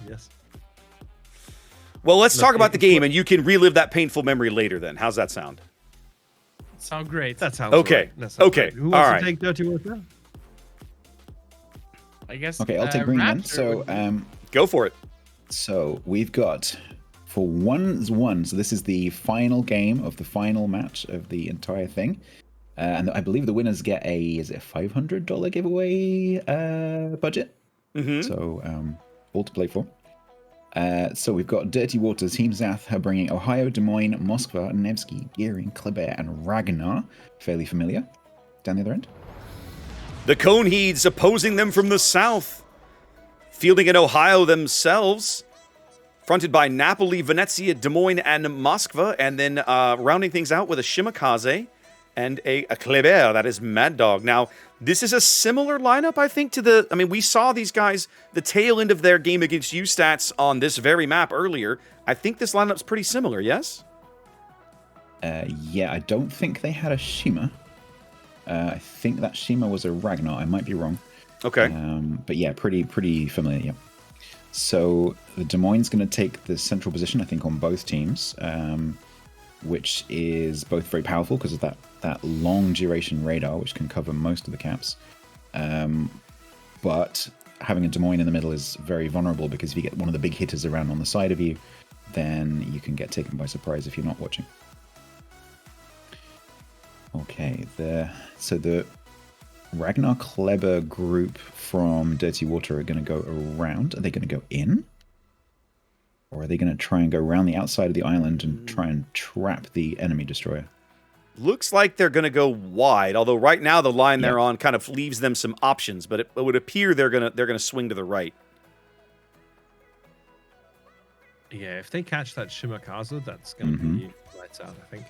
Yes. Well, let's talk about the game, and you can relive that painful memory later then. How's that sound? Sound great. That sounds Okay. Right. That sounds Okay. Right. Who wants All right. to take Dirty Water? I guess. Okay, I'll take green then. So, go for it. So we've got for 1-1. So this is the final game of the final match of the entire thing, and I believe the winners get a $500 giveaway budget. So all to play for. So we've got Dirty Waters, Team Zath are bringing Ohio, Des Moines, Moskva, Nevsky, Gearing, Kleber, and Ragnar. Fairly familiar. Down the other end. The Coneheeds opposing them from the south. Fielding in Ohio themselves. Fronted by Napoli, Venezia, Des Moines, and Moskva. And then rounding things out with a Shimakaze and a Kleber. That is Mad Dog. Now, this is a similar lineup, I think, to the... I mean, we saw these guys, the tail end of their game against U-Stats on this very map earlier. I think this lineup's pretty similar, yes? Yeah, I don't think they had a Shima. I think that Shima was a Ragnar. I might be wrong. Okay. But yeah, pretty familiar. Yeah. So the Des Moines going to take the central position, I think, on both teams, which is both very powerful because of that long duration radar, which can cover most of the caps. But having a Des Moines in the middle is very vulnerable because if you get one of the big hitters around on the side of you, then you can get taken by surprise if you're not watching. Okay, so the Ragnar Kleber group from Dirty Water are going to go around. Are they going to go in? Or are they going to try and go around the outside of the island and try and trap the enemy destroyer? Looks like they're going to go wide, although right now the line they're on kind of leaves them some options, but it would appear they're going to swing to the right. Yeah, if they catch that Shimakaze, that's going to be lights out, I think.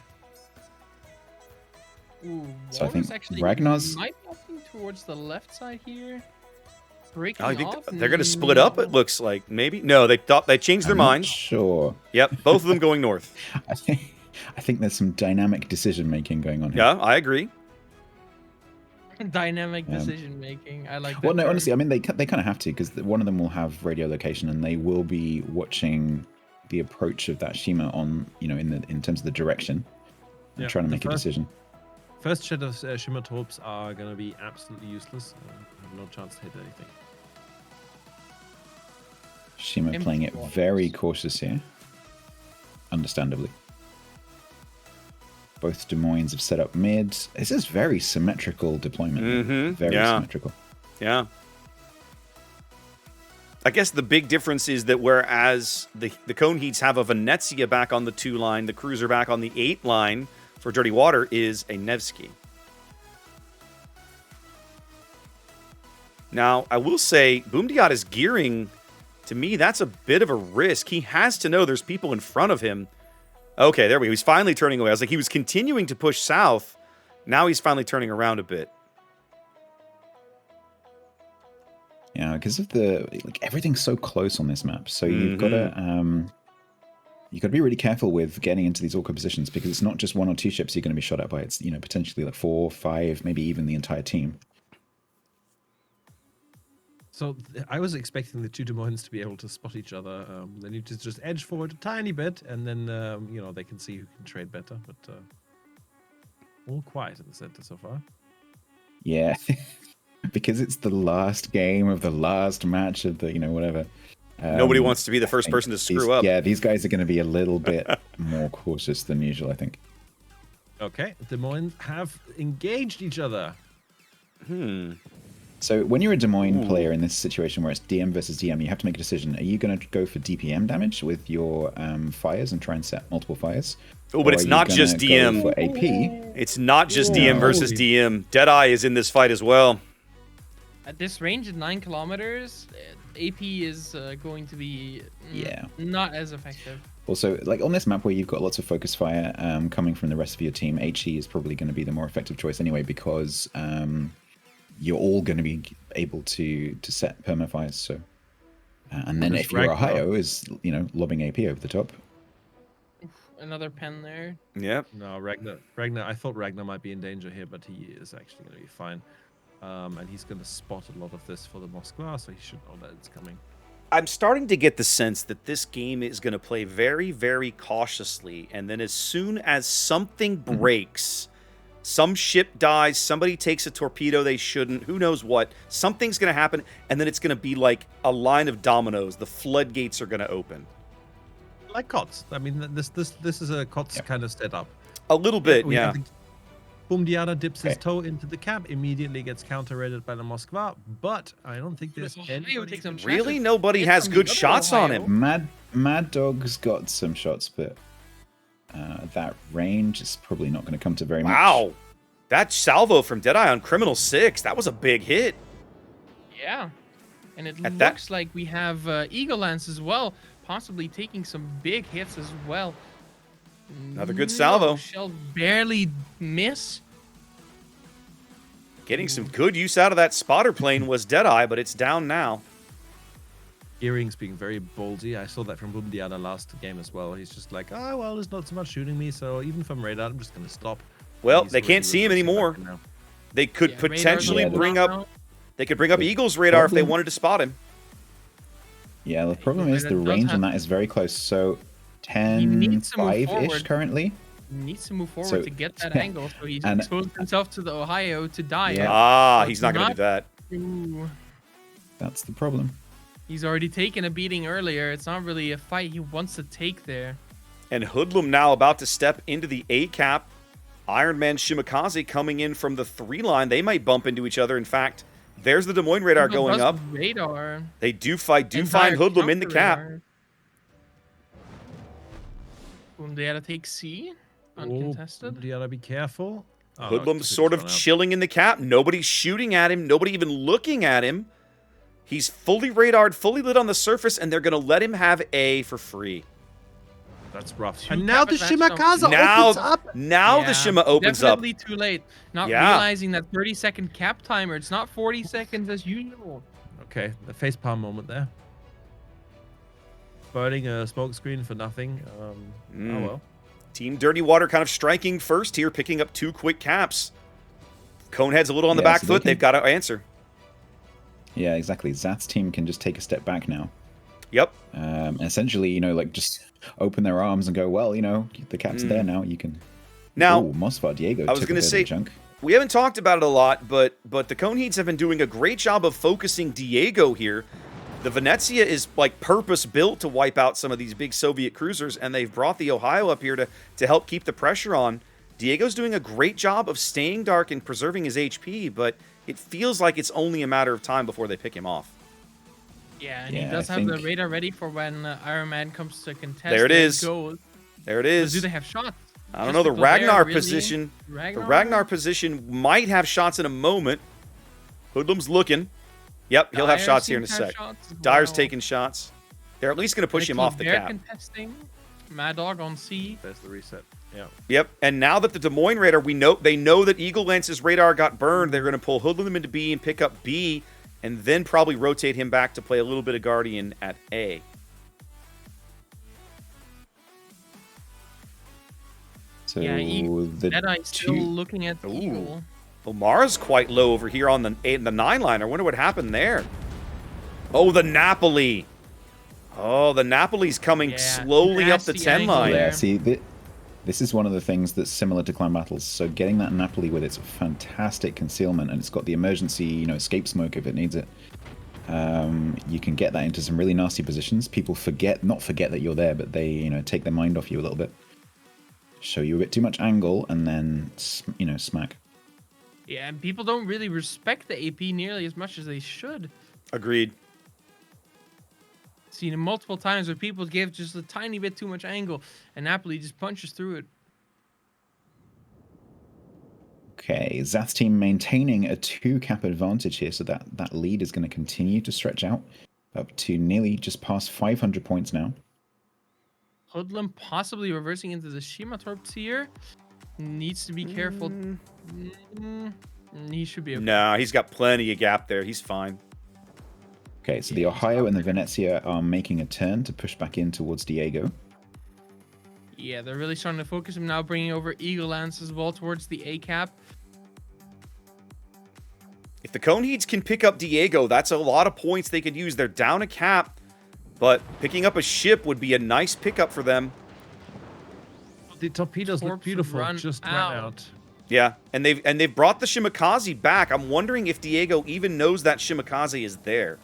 Ooh, So I think actually Ragnar's... might be looking towards the left side here. Breaking I think off. they're going to split up, it looks like. Maybe? No, they changed their minds. Sure. Yep, both of them going north. I think there's some dynamic decision making going on here. Yeah, I agree. Dynamic decision making. I like that. Well, no, honestly, I mean, they kind of have to because one of them will have radio location and they will be watching the approach of that Shima on, in terms of the direction and trying to make a decision. First set of Shimmer Torps are going to be absolutely useless. Have no chance to hit anything. Shima playing it very cautious here. Understandably. Both Des Moines have set up mid. This is very symmetrical deployment. Very symmetrical. Yeah. I guess the big difference is that whereas the Coneheats have a Venezia back on the 2 line, the Cruiser back on the 8 line for Dirty Water is a Nevsky. Now, I will say, Boomdiat is gearing. To me, that's a bit of a risk. He has to know there's people in front of him. Okay, there we go. He's finally turning away. I was like, he was continuing to push south. Now he's finally turning around a bit. Yeah, because of everything's so close on this map. So you've got to be really careful with getting into these awkward positions because it's not just 1 or 2 ships you're going to be shot at by. It's potentially like 4, 5, maybe even the entire team. So I was expecting the 2 Des Moines to be able to spot each other. They need to just edge forward a tiny bit, and then they can see who can trade better. But all quiet in the center so far. Yeah, because it's the last game of the last match of the whatever. Nobody wants to be the first person to screw up. Yeah, these guys are going to be a little bit more cautious than usual, I think. Okay, Des Moines have engaged each other. So when you're a Des Moines player in this situation where it's DM versus DM, you have to make a decision. Are you going to go for DPM damage with your fires and try and set multiple fires? Oh, but it's not just DM. For AP? It's not just DM versus DM. Deadeye is in this fight as well. At this range at 9 kilometers, AP is going to be not as effective. Also, like on this map where you've got lots of focus fire coming from the rest of your team, HE is probably going to be the more effective choice anyway because you're all going to be able to set permafires. So, and then if you're Ohio, is lobbing AP over the top. Another pen there. Yep. No, Ragnar. I thought Ragnar might be in danger here, but he is actually going to be fine. And he's going to spot a lot of this for the Moskva, so he should know that it's coming. I'm starting to get the sense that this game is going to play very, very cautiously, and then as soon as something breaks, some ship dies, somebody takes a torpedo they shouldn't, who knows what, something's going to happen, and then it's going to be like a line of dominoes. The floodgates are going to open. Like COTS. I mean, this is a COTS kind of setup. A little bit, We yeah. have the- Bumdiada dips his toe into the cap, immediately gets counter-raided by the Moskva, but I don't think there's Ohio takes some Really? chances. Nobody It's has from the good other shots on Ohio. him. Mad Dog's got some shots, but that range is probably not going to come to very much. Wow. That salvo from Deadeye on Criminal 6, that was a big hit. Yeah. And it At that- looks like we have Eagle Lance as well, possibly taking some big hits as well. Another good salvo. Shell barely miss. Getting some good use out of that spotter plane was Deadeye, but it's down now. Earrings being very ballsy. I saw that from Bumdiada last game as well. He's just like, oh, well, there's not so much shooting me, so even from radar, I'm just going to stop. Well, He's they can't already see him reversing anymore. back now. They could Yeah, radar's potentially on the bring ground up... They could bring up Eagle's radar if they wanted to spot him. Yeah, the problem is the Radar does range have- on that is very close. So He needs to move 10-5-ish forward. currently. He needs to move forward So- to get that angle, so he's and- exposed himself to the Ohio to die. Yeah. Ah, he's not going to do that. Ooh. That's the problem. He's already taken a beating earlier. It's not really a fight he wants to take there. And Hoodlum now about to step into the A-cap. Iron Man Shimakaze coming in from the 3 line. They might bump into each other. In fact, there's the Des Moines radar Eagle going does up. Radar. They do find Entire Hoodlum in the counter cap. radar. Boom, they had to take C. Oh, Uncontested. Bumdiada, be careful. Oh, no, Hoodlum's it's sort of gone out. chilling in the cap. Nobody's shooting at him. Nobody even looking at him. He's fully radared, fully lit on the surface, and they're going to let him have A for free. That's rough. Two And now cap the advantage Shimakaza Now, opens up. now the Yeah, Shima opens up. definitely too late. Not Yeah. realizing that 30-second cap timer. It's not 40 seconds as usual. Okay, the facepalm moment there. Burning a smoke screen for nothing. Oh well. Team Dirty Water kind of striking first here, picking up 2 quick caps. Conehead's a little on the Yeah, back so they foot. can- They've got to answer. Yeah, exactly. Zat's team can just take a step back now. Yep. Essentially, like just open their arms and go, well, the cap's there now. You can. Now, Ooh, Mosfar Diego. I was took a gonna bit of say- junk. we haven't talked about it a lot, but the Coneheads have been doing a great job of focusing Diego here. The Venezia is like purpose-built to wipe out some of these big Soviet cruisers, and they've brought the Ohio up here to help keep the pressure on. Diego's doing a great job of staying dark and preserving his HP, but it feels like it's only a matter of time before they pick him off. Yeah, and Yeah, he does I have the think- radar ready for when Iron Man comes to contest. There it and is. goes. There it But is. do they have shots? I don't know, the Just because they are Ragnar really- position. The Ragnar? Ragnar position might have shots in a moment. Hoodlum's looking. Yep, he'll have Dyer shots here in a seems to have sec. shots as Dyer's well. taking shots. They're at least going to push him Nicky off the Bear cap. Contesting. Mad Dog on C. There's the reset. Yeah. Yep, and now that the Des Moines radar, they know that Eagle Lance's radar got burned. They're going to pull Hoodlum into B and pick up B, and then probably rotate him back to play a little bit of Guardian at A. So Yeah, the Deadeye's still two- looking at the Ooh. Eagle. Omara's quite low over here on the 8 and the 9 line. I wonder what happened there. Oh, the Napoli. Oh, the Napoli's coming Yeah, slowly up the nasty 10 angle line. there. Yeah, see, this is one of the things that's similar to Clan Battles. So getting that Napoli with its fantastic concealment, and it's got the emergency, escape smoke if it needs it. You can get that into some really nasty positions. People not forget that you're there, but they, take their mind off you a little bit. Show you a bit too much angle, and then, smack. Yeah, and people don't really respect the AP nearly as much as they should. Agreed. Seen it multiple times where people give just a tiny bit too much angle, and Napoli just punches through it. Okay, Zath's team maintaining a 2-cap advantage here, so that lead is going to continue to stretch out up to nearly just past 500 points now. Hoodlum possibly reversing into the Shima Torps here. Needs to be careful. He should be okay. No, he's got plenty of gap there. He's fine. Okay, so the Ohio and the Venezia are making a turn to push back in towards Diego. Yeah, they're really starting to focus him now, bringing over Eagle Lance as well towards the A cap. If the Coneheads can pick up Diego, that's a lot of points they could use. They're down a cap. But picking up a ship would be a nice pickup for them. The torpedoes look Torps beautiful. run Just ran out. out. Yeah, and they've brought the Shimakaze back. I'm wondering if Diego even knows that Shimakaze is there.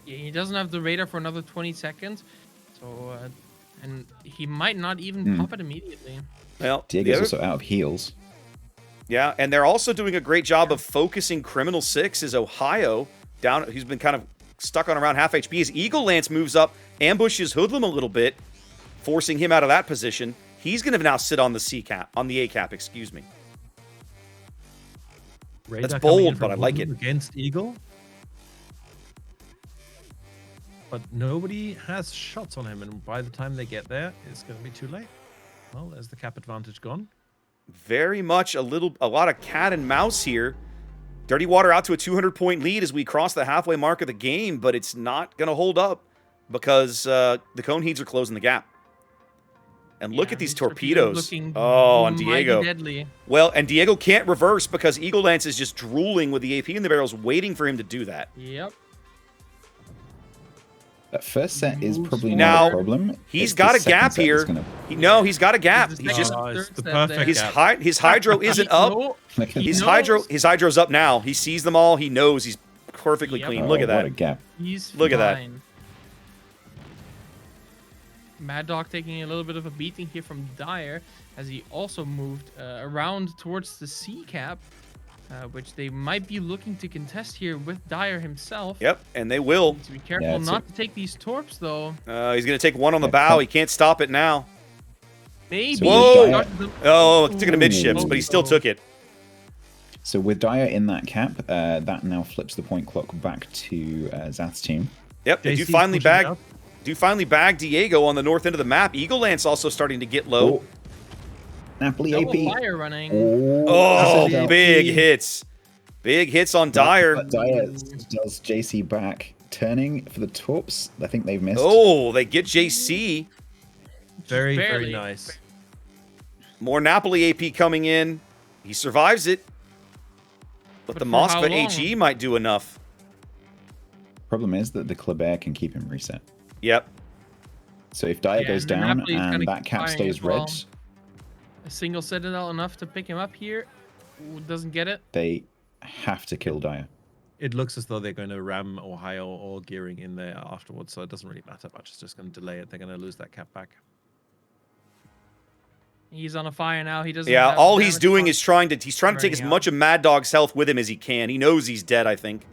Yeah, he doesn't have the radar for another 20 seconds. So, and he might not even pop it immediately. Well, Diego's also out of heals. Yeah, and they're also doing a great job of focusing Criminal 6 as Ohio down. He's been kind of stuck on around half HP. As Eagle Lance moves up, ambushes Hoodlum a little bit, forcing him out of that position. He's going to now sit on the C cap, on the A cap, excuse me. Radar That's coming in bold, from but I like Hoodlum it. Against Eagle. But nobody has shots on him, and by the time they get there, it's going to be too late. Well, there's the cap advantage gone. Very much a lot of cat and mouse here. Dirty Water out to a 200-point lead as we cross the halfway mark of the game, but it's not going to hold up because the Cone Heeds are closing the gap. And look at these torpedoes. Oh, on Diego. Deadly. Well, and Diego can't reverse because Eagle Lance is just drooling with the AP in the barrels, waiting for him to do that. Yep. That first set is probably Now, not a problem. He's It's the got a second gap set here. that's gonna- No, he's got a gap. It's the He's just second- it's third the set perfect there. gap. his hydro isn't up. No, Look at His knows. hydro's up now. He sees them all. He knows he's perfectly Yep. clean. Oh, Look at What a that. gap. he's Look at that. fine. Mad Dog taking a little bit of a beating here from Dyer as he also moved around towards the C cap, which they might be looking to contest here with Dyer himself. Yep, and they will. To be careful Yeah, it's not to take these torps though. He's going to take one on the Yeah, bow. come- He can't stop it now. Maybe. Whoa! Got them- Oh, took it amidships, Ooh. but he still took it. So with Dyer in that cap, that now flips the point clock back to Zath's team. Yep, they do JC's finally pushing bag. up. Do finally bag Diego on the north end of the map. Eagle Lance also starting to get low. Oh, Napoli Double AP. fire running. Oh, that's big AP. hits. Big hits on Dyer. But Dyer does JC back, turning for the torps. I think they've missed. Oh, they get JC. Very, barely. very nice. More Napoli AP coming in. He survives it. But the for how Moskva long? HE might do enough. Problem is that the Kleber can keep him reset. Yep. So if Dyer Yeah, goes and the down Napoli's and kinda that cap firing stays as well. red, A single Citadel enough to pick him up here. Ooh, doesn't get it. they have to kill Dyer. It looks as though they're going to ram Ohio or gearing in there afterwards, so it doesn't really matter much. It's just going to delay it. They're going to lose that cap back. He's on a fire now. He doesn't. Yeah, have all he's damage doing on- is trying to take as Burning out. much of Mad Dog's health with him as he can. He knows he's dead, I think.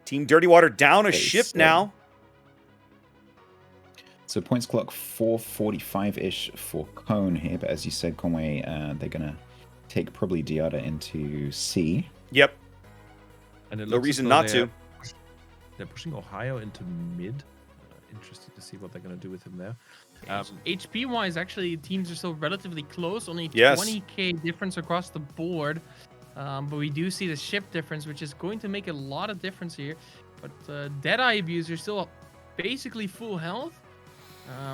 Team Dirty Water down a Okay, ship so- now. So points clock 4:45-ish for Cone here, but as you said, Conway, they're gonna take probably Diada into C. Yep. And it No looks as reason though not they're to. They're pushing Ohio into mid. Interested to see what they're going to do with him there. HP wise, actually, teams are still relatively close. Only Yes. 20k difference across the board. But we do see the ship difference, which is going to make a lot of difference here. But Deadeye Abuser still basically full health.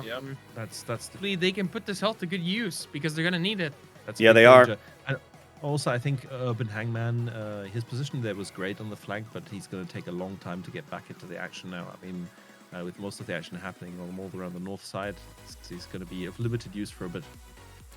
Yep. That's the Hopefully they can put this health to good use because they're gonna need it. That's Yeah, big they are. danger. And also, I think Urban Hangman, his position there was great on the flank, but he's going to take a long time to get back into the action now. I mean, with most of the action happening all around the north side, he's going to be of limited use for a bit.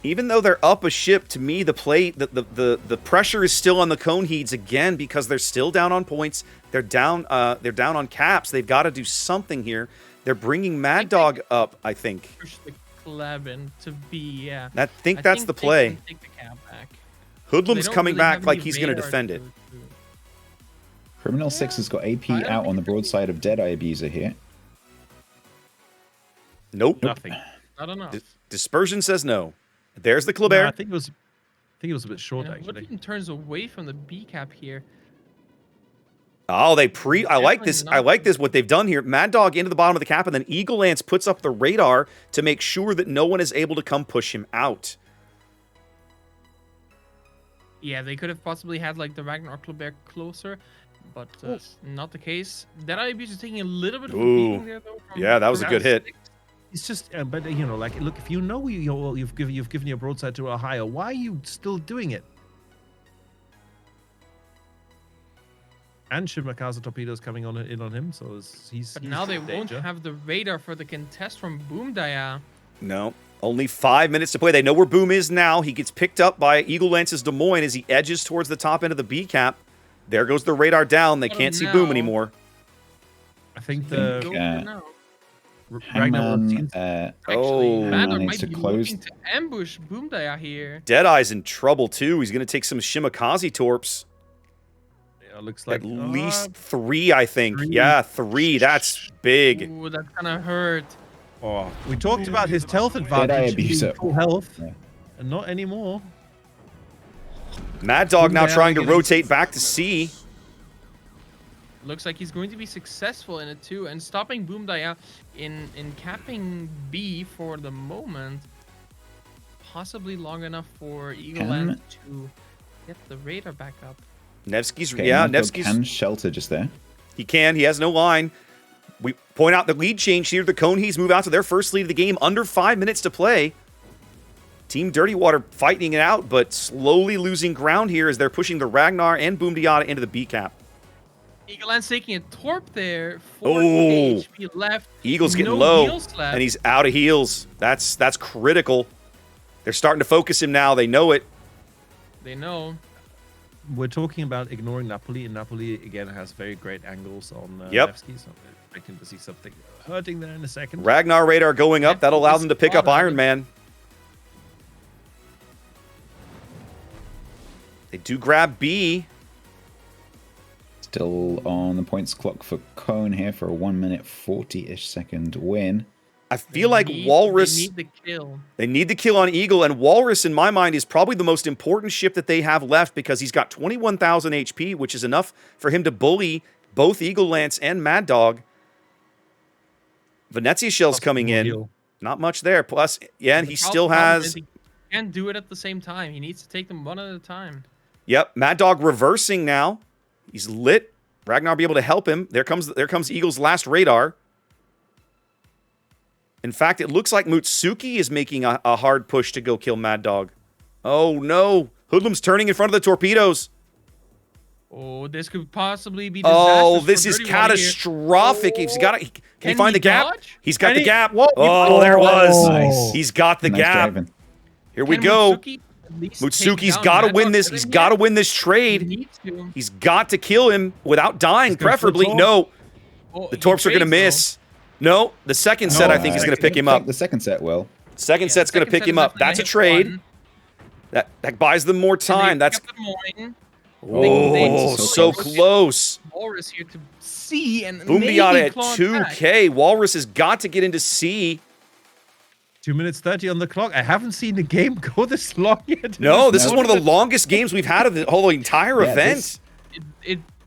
Even though they're up a ship, to me, the pressure is still on the Coneheeds again because they're still down on points. They're down on caps. They've got to do something here. They're bringing Mad Dog up, I think. Push the Klebin to be, yeah. I think I that's think the they play. can take the cab back. Hoodlum's They don't coming really back have like any he's going to radar defend it. to- Criminal 6 has got AP I don't out on the think- broadside of Deadeye Abuser here. Nope. Nothing. Not enough. Dispersion says no. There's the No, Kleber. I think it was a bit short, actually. Woodland turns away from the B cap here. Oh, I like this. Definitely I like not. this. What they've done here. Mad Dog into the bottom of the cap, and then Eagle Lance puts up the radar to make sure that no one is able to come push him out. Yeah, they could have possibly had like the Ragnar Kleber closer, but not the case. Deadeye Abuse is taking a little bit of a Ooh. beating there, though. From Yeah, that was a good hit. It's just, but you know, like, look, if you know you've given your broadside to Ohio, why are you still doing it? And Shimakaze torpedoes coming in on him, so he's. But he's now they in won't danger. have the radar for the contest from Boom Daya. No. Only 5 minutes to play. They know where Boom is now. He gets picked up by Eagle Lance's Des Moines as he edges towards the top end of the B cap. There goes the radar down. They can't see Boom anymore. I think Go the for now. Ragnar Hangman, Actually, Maddox Hangman might needs be to close. looking to ambush Boom Daya here. Deadeye's in trouble too. He's going to take some Shimakaze torps. looks like At least 3, I think. 3. Yeah, 3. That's big. Ooh, that's gonna hurt. Oh, we talked about his health Deadeye advantage, abuse being it. full health, Yeah. and not anymore. Mad Dog now Boom trying to Daya getting- rotate back to C. Looks like he's going to be successful in it too, and stopping Boom Daya in capping B for the moment. Possibly long enough for Eagle Land to get the radar back up. Nevsky's, Okay, yeah, Mad Dog Nevsky's, can shelter just there. he can. He has no line. We point out the lead change here. The Conehees move out to their first lead of the game. Under 5 minutes to play. Team Dirty Water fighting it out, but slowly losing ground here as they're pushing the Ragnar and Boom Diata into the B cap. Eagle Land's taking a torp there. 4 Oh. HP left. Eagle's getting No low, heals left. and he's out of heals. That's critical. They're starting to focus him now. They know it. They know. We're talking about ignoring Napoli, and Napoli again has very great angles on Yep. Nevsky, so I'm expecting to see something hurting there in a second. Ragnar radar going up. That'll allow them to pick up Iron Man. They do grab B. Still on the points clock for Cone here for a 1 minute 40-ish second win. I feel like They Walrus... need the kill. They need the kill on Eagle, and Walrus, in my mind, is probably the most important ship that they have left because he's got 21,000 HP, which is enough for him to bully both Eagle Lance and Mad Dog. Venezia Shell's coming in. Heal. Not much there. Plus, yeah, and The he still problem is has... he can't do it at the same time. He needs to take them one at a time. Yep, Mad Dog reversing now. He's lit. Ragnar will be able to help him. There comes Eagle's last radar. In fact, it looks like Mutsuki is making a hard push to go kill Mad Dog. Oh, no. Hoodlum's turning in front of the torpedoes. Oh, this could possibly be Oh, disastrous this for is Dirty Water here. catastrophic. He's got it. Can he find the gap? dodge? He's got Can the he- gap. Whoa, Oh, there it was. Nice. He's got the Nice gap. driving. Here we Can go. Mutsuki at least take Mutsuki's down got to Mad win Dog this. better He's than got to yet? win this He trade. needs to. He's got to kill him without dying, He's gonna preferably. flip No, Oh, the he torps are going to trades, though. miss. No, the second set, I think, is going to pick him up. The second set will. Second Yeah, set's going to second pick set him is up. definitely That's a hit trade. one. That buys them more And they time. That's pick up Des Moines. oh, they- so close. Walrus here to C and Boom maybe Diata at claw back. 2K. Walrus has got to get into C. 2 minutes 30 on the clock. I haven't seen the game go this long yet. No, this is No. one of the longest games we've had of the whole entire Yeah, event.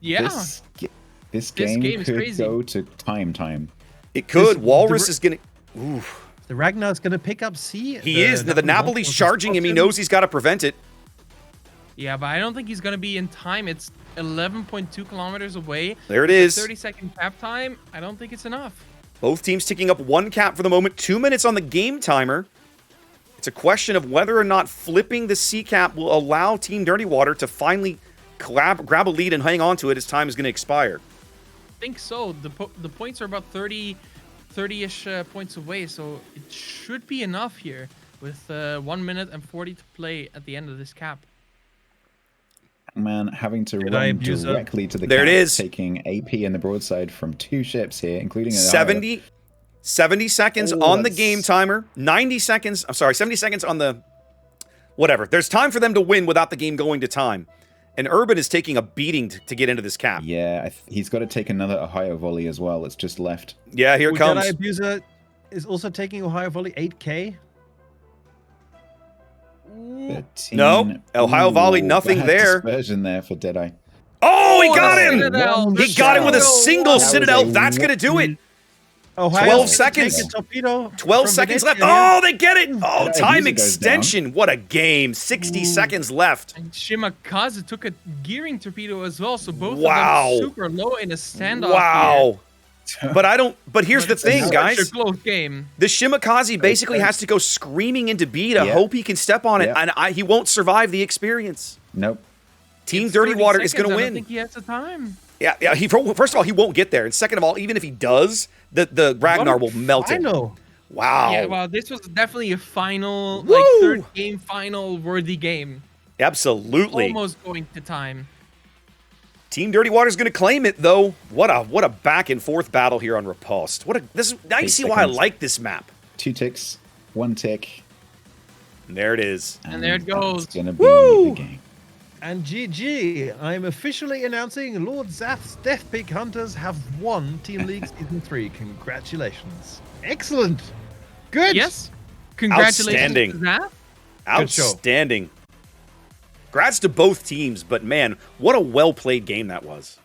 Yeah. This game is could crazy. go to time. It could. This- Walrus is going to... Oof. The Ragnar's going to pick up C. He is. Now, the Napoli's charging him. He knows he's got to prevent it. Yeah, but I don't think he's gonna be in time. It's 11.2 kilometers away. There it With is. a 30-second cap time. I don't think it's enough. Both teams ticking up 1 cap for the moment. 2 minutes on the game timer. It's a question of whether or not flipping the C cap will allow Team Dirty Water to finally grab a lead and hang on to it as time is going to expire. I think so. The points are about 30-ish points away, so it should be enough here with 1 minute and 40 to play at the end of this cap. Man, having to I run abuse that? directly to the There it cap, is. taking AP and the broadside from 2 ships here, including an 70 seconds Oh, on the that's- game timer. 90 seconds. I'm sorry, 70 seconds on the... Whatever. There's time for them to win without the game going to time. And Urban is taking a beating to get into this cap. Yeah, he's got to take another Ohio volley as well. It's just left. Yeah, here it Jedi comes. Abuser is also taking Ohio Volley 8K. 13. No, Ohio volley, nothing bad there. Dispersion there for Deadeye. Oh, he got the him! Citadel, One the He got him with a Citadel. single That was Citadel. a That's going to do it. Ohio 12 gonna seconds. take a torpedo 12 from seconds left. Venezia here. Oh, they get it. Oh, Yeah, time Abuser goes down. extension. What a game. 60 seconds left. And Shimakaze took a gearing torpedo as well, so both Wow. of them super low in a standoff. Wow. But here's the Here. thing, Such guys. a close game. The Shimakaze basically has to go screaming into B to Yeah. hope he can step on it, Yeah. and he won't survive the experience. Nope. Team It's Dirty 30 Water is seconds. going to I don't win. think he has the time. Yeah. First of all, he won't get there, and second of all, even if he does, the Ragnar will melt I him. know. Wow. Yeah, well, this was definitely a final, Woo! like third game final worthy game. Absolutely. Almost going to time. Team Dirty Water's going to claim it, though. What a back and forth battle here on Riposte. Now you 8 see why I seconds. like this map. 2 ticks, 1 tick. And there it is. And there it goes. It's gonna be Woo! the game. And GG, I'm officially announcing Lord Zath's Death Pig Hunters have won Team League Season 3. Congratulations. Excellent. Good. Yes. Congratulations Outstanding. to that. Good show. Outstanding. Congrats to both teams, but man, what a well-played game that was.